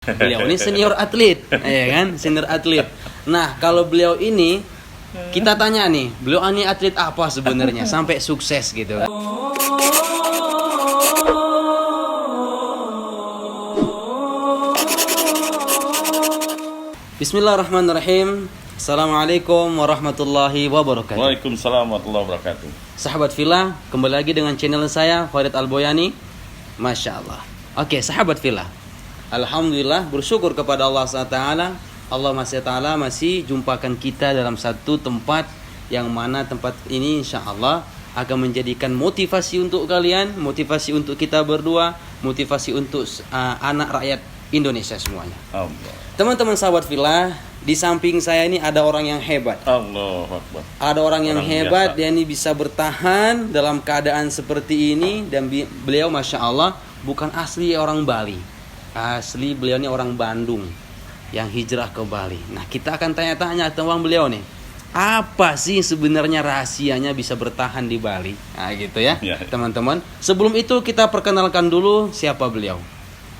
Beliau ini senior atlet, ya kan? Senior atlet. Nah, kalau beliau ini kita tanya nih, beliau ini atlet apa sebenarnya sampai sukses gitu kan? Bismillahirrahmanirrahim. Assalamualaikum warahmatullahi wabarakatuh. Waalaikumsalam warahmatullahi wabarakatuh. Sahabat Villa, kembali lagi dengan channel saya Farid Alboyani. Masya Allah. Oke, sahabat Villa, alhamdulillah bersyukur kepada Allah SWT. Allah masih jumpakan kita dalam satu tempat yang mana tempat ini insya Allah akan menjadikan motivasi untuk kalian, motivasi untuk kita berdua, motivasi untuk anak rakyat Indonesia semuanya. Allah. Teman-teman sahabat Villa, di samping saya ini ada orang yang hebat. Allahu Akbar. Ada orang yang hebat, biasa. dia ini bisa bertahan dalam keadaan seperti ini. Dan beliau Masya Allah bukan asli orang Bali. Asli beliau ini orang Bandung yang hijrah ke Bali. Nah, kita akan tanya-tanya tentang beliau nih. Apa sih sebenarnya rahasianya bisa bertahan di Bali? Nah gitu ya, teman-teman. Sebelum itu kita perkenalkan dulu siapa beliau.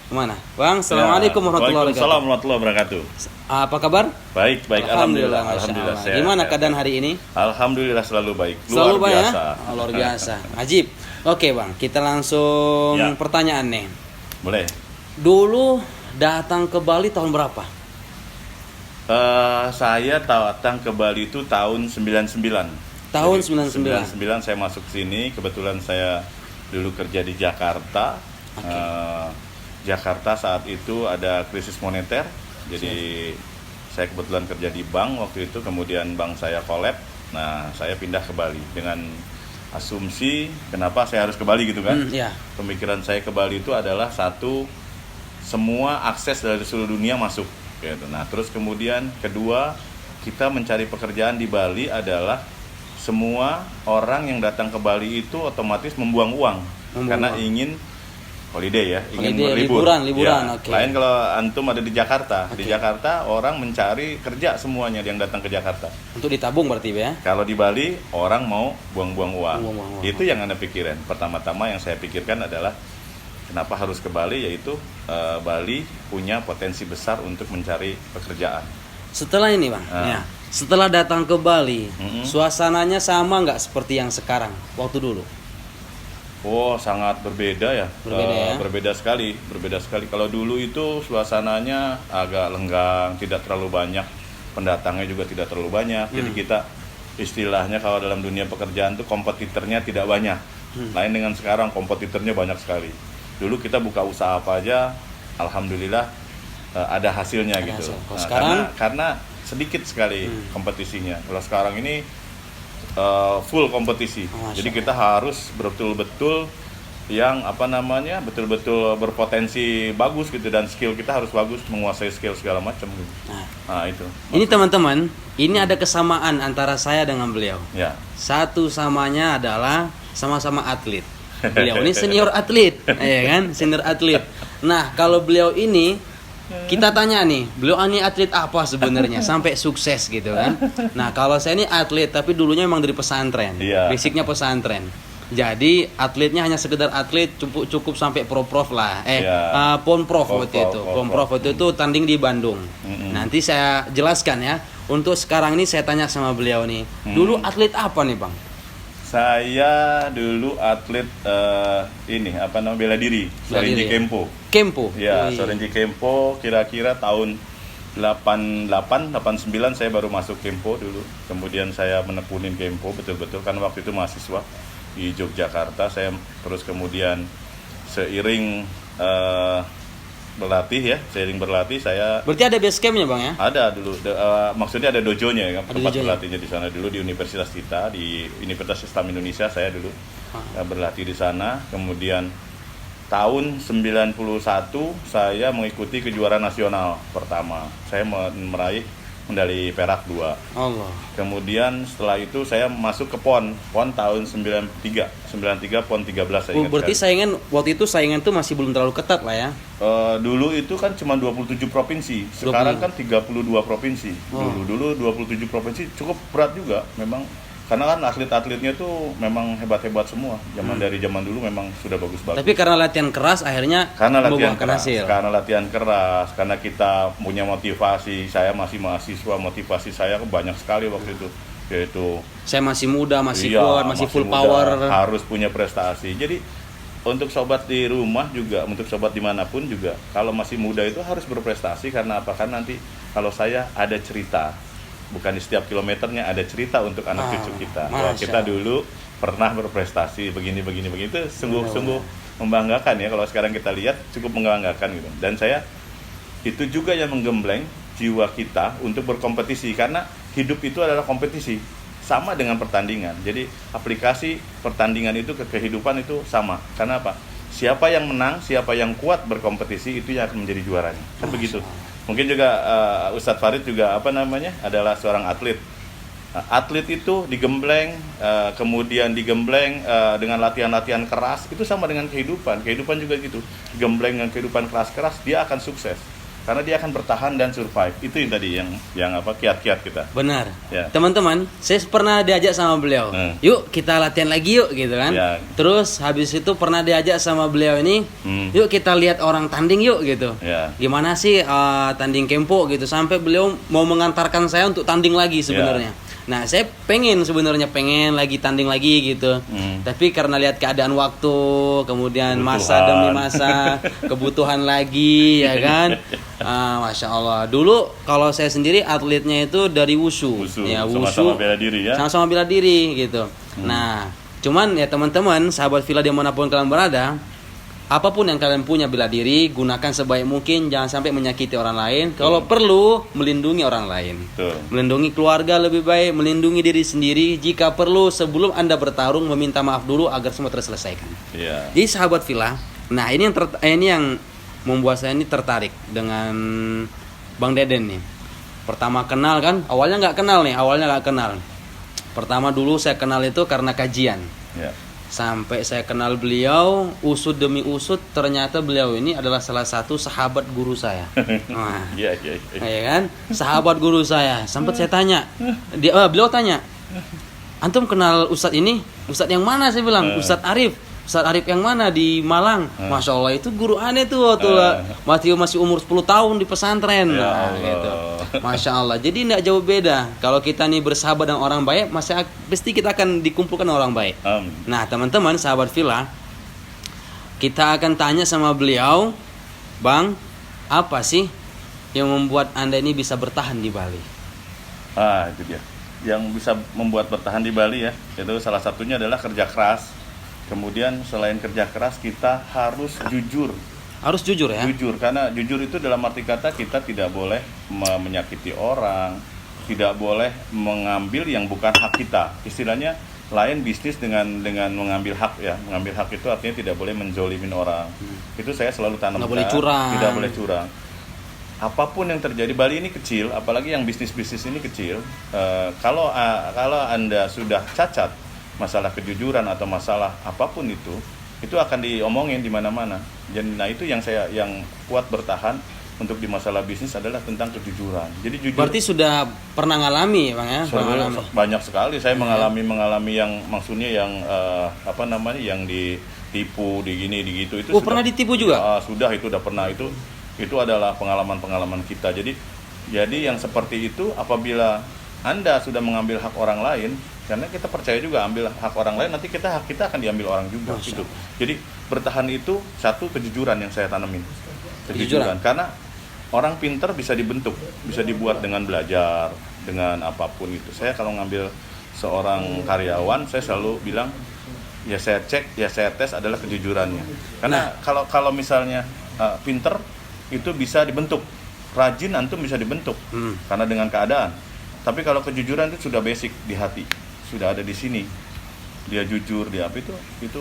Kemana? Bang, Assalamualaikum warahmatullahi wabarakatuh. Waalaikumsalam warahmatullahi wabarakatuh. Apa kabar? Baik, Alhamdulillah. Alhamdulillah sehat. Gimana keadaan hari ini? Alhamdulillah selalu baik. Selalu Luar biasa. Ya? Luar biasa. Ajib. Oke bang, kita langsung pertanyaan nih. Boleh. Dulu datang ke Bali tahun berapa? Saya datang ke Bali itu tahun 99. Tahun Jadi, 99. 99 saya masuk sini. Kebetulan saya dulu kerja di Jakarta. Jakarta saat itu ada krisis moneter. Jadi saya kebetulan kerja di bank waktu itu. Kemudian bank saya collab. Nah, saya pindah ke Bali dengan asumsi kenapa saya harus ke Bali gitu kan. Pemikiran saya ke Bali itu adalah satu, semua akses dari seluruh dunia masuk gitu. Nah, terus kemudian kedua, kita mencari pekerjaan di Bali adalah semua orang yang datang ke Bali itu otomatis membuang uang karena ingin holiday ya, ingin berlibur. Liburan, ya. Lain kalau antum ada di Jakarta. Di Jakarta orang mencari kerja semuanya yang datang ke Jakarta. Untuk ditabung berarti ya? Kalau di Bali orang mau buang-buang uang. Itu yang Anda pikirin. Pertama-tama yang saya pikirkan adalah kenapa harus ke Bali, yaitu Bali punya potensi besar untuk mencari pekerjaan. Setelah ini bang, setelah datang ke Bali, suasananya sama nggak seperti yang sekarang waktu dulu? Oh, sangat berbeda ya. Berbeda sekali. Kalau dulu itu suasananya agak lenggang, tidak terlalu banyak pendatangnya, juga tidak terlalu banyak. Jadi kita istilahnya kalau dalam dunia pekerjaan tuh kompetitornya tidak banyak. Lain dengan sekarang, kompetitornya banyak sekali. Dulu kita buka usaha apa aja, alhamdulillah ada hasilnya gitu. Nah, sekarang karena sedikit sekali kompetisinya. Kalau sekarang ini full kompetisi. Jadi kita harus betul-betul yang betul-betul berpotensi bagus gitu, dan skill kita harus bagus, menguasai skill segala macam gitu. Nah, itu. Ini teman-teman, ini ada kesamaan antara saya dengan beliau. Ya. Satu samanya adalah sama-sama atlet. Beliau ini senior atlet, ya kan? Senior atlet. Nah, kalau beliau ini kita tanya nih, beliau ini atlet apa sebenarnya sampai sukses gitu kan? Nah, kalau saya ini atlet tapi dulunya memang dari pesantren. Basicnya pesantren. Jadi atletnya hanya sekedar atlet, cukup sampai prof lah. Ponprof waktu itu. Ponprof waktu itu tanding di Bandung. Nanti saya jelaskan ya. Untuk sekarang ini saya tanya sama beliau nih. Dulu atlet apa nih, Bang? Saya dulu atlet bela diri, Sorinji Kempo. Ya, Sorinji Kempo kira-kira tahun 88, 89 saya baru masuk Kempo dulu. Kemudian saya menekunin Kempo betul-betul kan waktu itu mahasiswa di Yogyakarta. Saya terus kemudian seiring berlatih saya. Berarti ada base campnya bang ya? Ada dulu, maksudnya ada dojonya ya, tempat berlatihnya di sana dulu di universitas kita, di Universitas Islam Indonesia saya dulu berlatih di sana. Kemudian tahun 91 saya mengikuti kejuaraan nasional pertama, saya meraih medali perak 2. Allah. Kemudian setelah itu saya masuk ke PON tahun 93 PON 13 saya ingat. Berarti waktu itu saingan tuh masih belum terlalu ketat lah ya. Dulu itu kan cuma 27 provinsi. Sekarang kan 32 provinsi. Dulu 27 provinsi cukup berat juga memang. Karena kan atlet-atletnya tuh memang hebat-hebat semua. Dari zaman dulu memang sudah bagus-bagus. Tapi karena latihan keras akhirnya membuahkan hasil. Karena latihan keras, karena kita punya motivasi. Saya masih mahasiswa, motivasi saya banyak sekali waktu itu. Yaitu saya masih muda, masih kuat, masih full muda, power. Harus punya prestasi. Jadi untuk sobat di rumah juga, untuk sobat dimanapun juga, kalau masih muda itu harus berprestasi. Karena apa? Kan nanti kalau saya ada cerita. Bukan di setiap kilometernya ada cerita untuk anak cucu kita. Wah, kita dulu pernah berprestasi begini itu sungguh membanggakan ya. Kalau sekarang kita lihat cukup membanggakan gitu. Dan saya itu juga yang menggembleng jiwa kita untuk berkompetisi, karena hidup itu adalah kompetisi, sama dengan pertandingan. Jadi aplikasi pertandingan itu ke kehidupan itu sama. Karena apa? Siapa yang menang, siapa yang kuat berkompetisi itu yang akan menjadi juaranya. Kan begitu. Mungkin juga Ustadz Farid juga adalah seorang atlet. Atlet itu digembleng, kemudian digembleng dengan latihan-latihan keras, itu sama dengan kehidupan. Kehidupan juga gitu, digembleng dengan kehidupan keras-keras, dia akan sukses. Karena dia akan bertahan dan survive. Itu yang tadi yang kiat-kiat kita. Benar. Ya. Teman-teman, saya pernah diajak sama beliau. Yuk kita latihan lagi yuk gitu kan. Ya. Terus habis itu pernah diajak sama beliau ini, yuk kita lihat orang tanding yuk gitu. Ya. Gimana sih tanding kempo gitu, sampai beliau mau mengantarkan saya untuk tanding lagi sebenarnya. Ya. Nah, saya pengen lagi tanding lagi gitu. Tapi karena lihat keadaan waktu, kemudian masa demi masa, kebutuhan lagi, ya kan. Masya Allah. Dulu kalau saya sendiri atletnya itu dari wushu. Ya, sama-sama bela diri ya. Sama-sama bela diri gitu. Nah, cuman ya teman-teman, sahabat Villa dimanapun kalian berada, apapun yang kalian punya bela diri, gunakan sebaik mungkin, jangan sampai menyakiti orang lain. Kalau perlu, melindungi orang lain. Melindungi keluarga lebih baik, melindungi diri sendiri. Jika perlu, sebelum Anda bertarung, meminta maaf dulu agar semua terselesaikan. Jadi sahabat Villa, nah ini yang membuat saya ini tertarik dengan Bang Deden nih. Pertama kenal kan, awalnya nggak kenal. Pertama dulu saya kenal itu karena kajian. Sampai saya kenal beliau, usut demi usut, ternyata beliau ini adalah salah satu sahabat guru saya. Nah, ya kan? Sahabat guru saya. Sempat saya tanya, beliau tanya, antum kenal Ustadz ini? Ustadz yang mana? Saya bilang, Ustadz Arif yang mana di Malang? Masya Allah, itu guru aneh tuh waktu masih umur 10 tahun di pesantren. Gitu. Masya Allah. Jadi tidak jauh beda. Kalau kita nih bersahabat dengan orang baik, pasti kita akan dikumpulkan orang baik. Nah, teman-teman, sahabat Villa, kita akan tanya sama beliau, Bang, apa sih yang membuat Anda ini bisa bertahan di Bali? Itu dia. Yang bisa membuat bertahan di Bali ya, itu salah satunya adalah kerja keras. Kemudian selain kerja keras, kita harus jujur. Harus jujur ya? Jujur, karena jujur itu dalam arti kata kita tidak boleh menyakiti orang, tidak boleh mengambil yang bukan hak kita. Istilahnya lain bisnis dengan mengambil hak ya. Mengambil hak itu artinya tidak boleh menzolimin orang. Itu saya selalu tanamkan. Nggak boleh curang. Tidak boleh curang. Apapun yang terjadi, Bali ini kecil, apalagi yang bisnis-bisnis ini kecil. Kalau Anda sudah cacat, masalah kejujuran atau masalah apapun itu akan diomongin di mana-mana. Jadi itu yang kuat bertahan untuk di masalah bisnis adalah tentang kejujuran. Jadi jujur. Berarti sudah pernah ngalami, Bang ya? Banyak sekali saya mengalami yang maksudnya yang yang ditipu, di gitu itu. Pernah ditipu juga? Sudah, itu udah pernah, itu adalah pengalaman kita. Jadi yang seperti itu apabila Anda sudah mengambil hak orang lain, karena kita percaya juga ambil hak orang lain, nanti hak kita akan diambil orang juga gitu. Jadi bertahan itu satu, kejujuran yang saya tanemin. Kejujuran. Karena orang pintar bisa dibentuk, bisa dibuat dengan belajar, dengan apapun itu. Saya kalau ngambil seorang karyawan, saya selalu bilang, ya saya cek, ya saya tes adalah kejujurannya. Karena kalau misalnya pintar itu bisa dibentuk, rajin antum bisa dibentuk karena dengan keadaan. Tapi kalau kejujuran itu sudah basic di hati, sudah ada di sini. Dia jujur, dia apa itu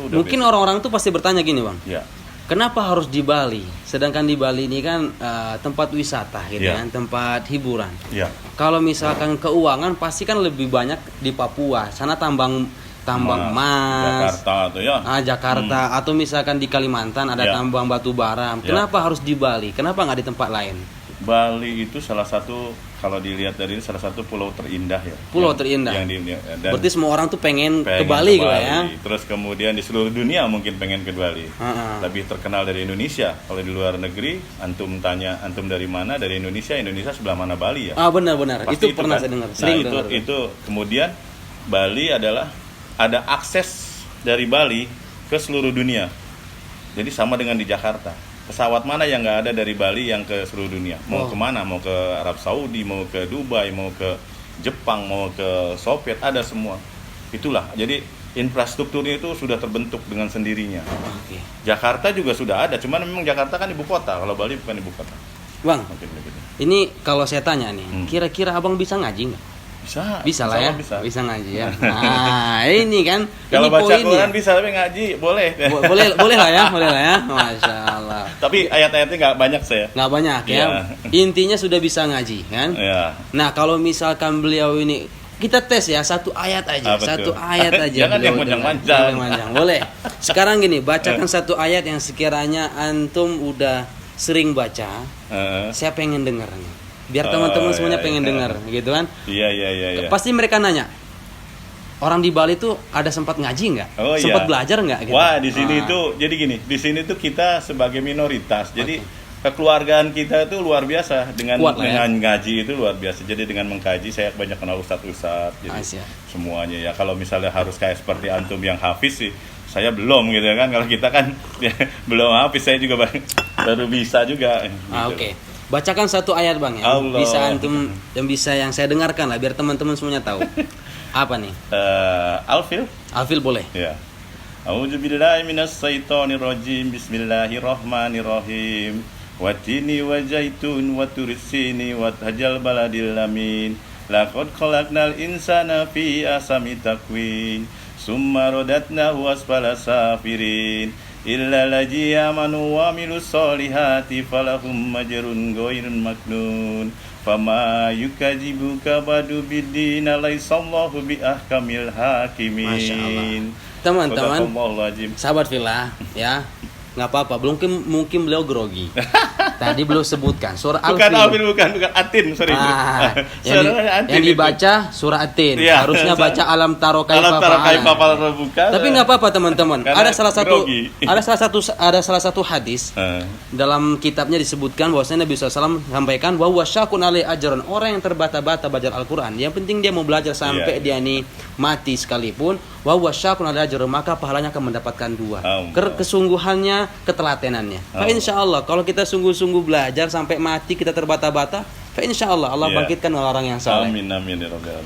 udah mungkin basic. Orang-orang tuh pasti bertanya gini, Bang. Ya. Kenapa harus di Bali? Sedangkan di Bali ini kan tempat wisata gitu kan, tempat hiburan. Ya. Kalau misalkan keuangan pasti kan lebih banyak di Papua. Sana tambang emas. Jakarta tuh ya. Jakarta atau misalkan di Kalimantan ada tambang batu bara. Kenapa harus di Bali? Kenapa nggak di tempat lain? Bali itu salah satu kalau dilihat dari ini salah satu pulau terindah ya. Pulau terindah. Dan berarti semua orang tuh pengen ke pengen Bali ke lah ya. Terus kemudian di seluruh dunia mungkin pengen ke Bali. Lebih terkenal dari Indonesia. Kalau di luar negeri, antum tanya antum dari mana? Dari Indonesia. Indonesia sebelah mana Bali ya? Benar. Itu pernah kan? saya dengar. Nah, itu kemudian Bali adalah ada akses dari Bali ke seluruh dunia. Jadi sama dengan di Jakarta. Pesawat mana yang nggak ada dari Bali yang ke seluruh dunia? Mau kemana? Mau ke Arab Saudi, mau ke Dubai, mau ke Jepang, mau ke Soviet, ada semua. Itulah. Jadi infrastrukturnya itu sudah terbentuk dengan sendirinya. Jakarta juga sudah ada, cuman memang Jakarta kan ibu kota. Kalau Bali bukan ibu kota. Bang, ini kalau saya tanya nih, kira-kira abang bisa ngaji nggak? Bisa lah ya, bisa ngaji ya. Nah ini kan, kalau ini baca poinnya. Quran bisa, tapi ngaji boleh. boleh lah ya, Masya Allah. Tapi ayat-ayatnya nggak banyak saya. Nggak banyak ya. Intinya sudah bisa ngaji kan. Ya. Nah kalau misalkan beliau ini, kita tes ya satu ayat aja, satu ayat aja. Jangan yang panjang-panjang. Boleh. Sekarang gini, bacakan satu ayat yang sekiranya antum udah sering baca. Saya pengen dengar nih. Biar teman-teman semuanya pengen dengar, gitu kan? Iya. Pasti mereka nanya, orang di Bali tuh ada sempat ngaji nggak? Sempat belajar nggak? Gitu? Wah, di sini tuh jadi gini, di sini tuh kita sebagai minoritas, jadi kekeluargaan kita itu luar biasa dengan ngaji itu luar biasa. Jadi dengan mengkaji saya banyak kenal ustadz, jadi semuanya ya. Kalau misalnya harus kayak seperti antum yang hafiz sih, saya belum gitu kan. Kalau kita kan belum hafiz, saya juga baru bisa juga. Gitu. Oke. Bacakan satu ayat Bang ya. Allah. Bisa antum yang bisa yang saya dengarkan lah biar teman-teman semuanya tahu. Apa nih? Alfil boleh. Ya. A'udzubillahi minasyaitonirrajim. Bismillahirrahmanirrahim. Watini wa zaitun wa tursini wa hajal baladil amin. Laqad khalaqnal insana fi ahsani taqwim. Summa radatnahu asfala safirin. Illa laji amanu wa amilus solihati falahum majrun ghairun maknun fama yukajibuka badu biddin alaisallahu bi ahkamil hakimin. Teman-teman, sahabat Villa ya, nggak apa-apa, mungkin beliau grogi. Tadi belum sebutkan surah Al-Fil. Bukan Atin, sorry. Yang dibaca surah Atin. Ya, harusnya baca Alam Taro Kaifa Fa'ala. Tapi nggak apa-apa teman-teman. Ada salah satu hadis dalam kitabnya disebutkan bahwasanya Nabi SAW sampaikan bahwa syakun alai ajran, orang yang terbata-bata belajar Al-Quran. Yang penting dia mau belajar sampai dia nih mati sekalipun. Bahwa syakun alai ajran, maka pahalanya akan mendapatkan dua. Kesungguhannya, ketelatenannya. Insya Allah kalau kita sungguh-sungguh belajar sampai mati kita terbata-bata, insya Allah bangkitkan orang yang saleh. Amin.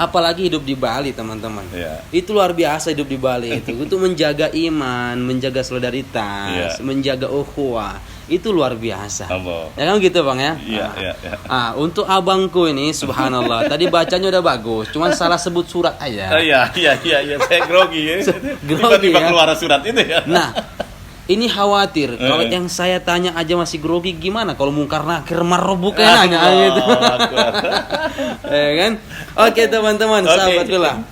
Apalagi hidup di Bali teman-teman. Itu luar biasa hidup di Bali itu untuk menjaga iman, menjaga solidaritas, menjaga ukhuwah. Itu luar biasa. Ya kan gitu Bang ya. Untuk abangku ini subhanallah tadi bacanya udah bagus, cuman salah sebut surat aja. Iya. Saya grogi ya. Tiba-tiba keluar surat itu ya. Nah, ini khawatir kalau yang saya tanya aja masih grogi, gimana kalau mungkar nakir marobuk kayak nanya gitu. Ya kan? Oke teman-teman, sahabat Villa.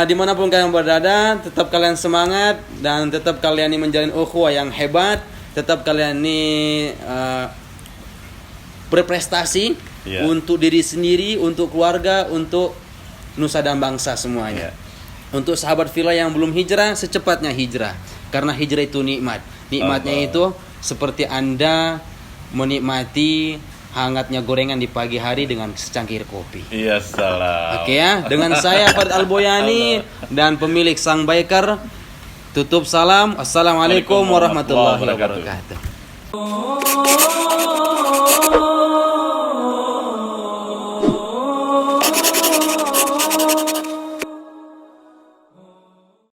Dimanapun kalian berada, tetap kalian semangat dan tetap kalian ini menjalin ukhuwah yang hebat. Tetap kalian ini berprestasi untuk diri sendiri, untuk keluarga, untuk nusa dan bangsa semuanya. Untuk sahabat Villa yang belum hijrah, secepatnya hijrah. Karena hijrah itu nikmat. Nikmatnya itu seperti Anda menikmati hangatnya gorengan di pagi hari dengan secangkir kopi. Iya, salam. Oke ya, dengan saya Farid Al-Boyani dan pemilik Sang Baker. Tutup salam. Assalamualaikum warahmatullahi wabarakatuh.